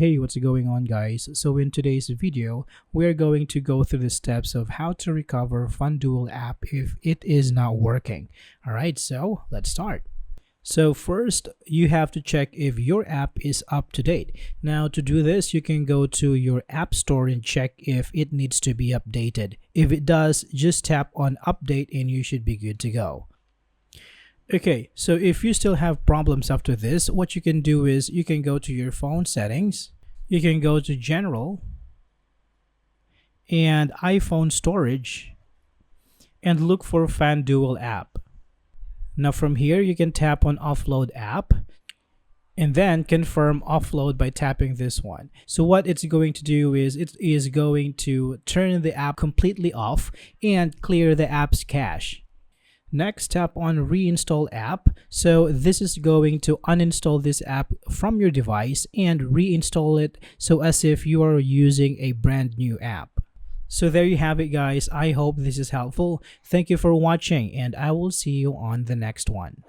Hey, what's going on guys? So in today's video, we're going to go through the steps of how to recover FanDuel app if it is not working. Alright, so let's start. So first, you have to check if your app is up to date. Now to do this, you can go to your app store and check if it needs to be updated. If it does, just tap on update and you should be good to go. Okay, so if you still have problems after this, what you can do is you can go to your phone settings, you can go to general and iPhone storage and look for FanDuel app. Now from here, you can tap on offload app and then confirm offload by tapping this one. So what it's going to do is it is going to turn the app completely off and clear the app's cache. Next, tap on reinstall app. So this is going to uninstall this app from your device and reinstall it so as if you are using a brand new app. So there you have it guys. I hope this is helpful. Thank you for watching and I will see you on the next one.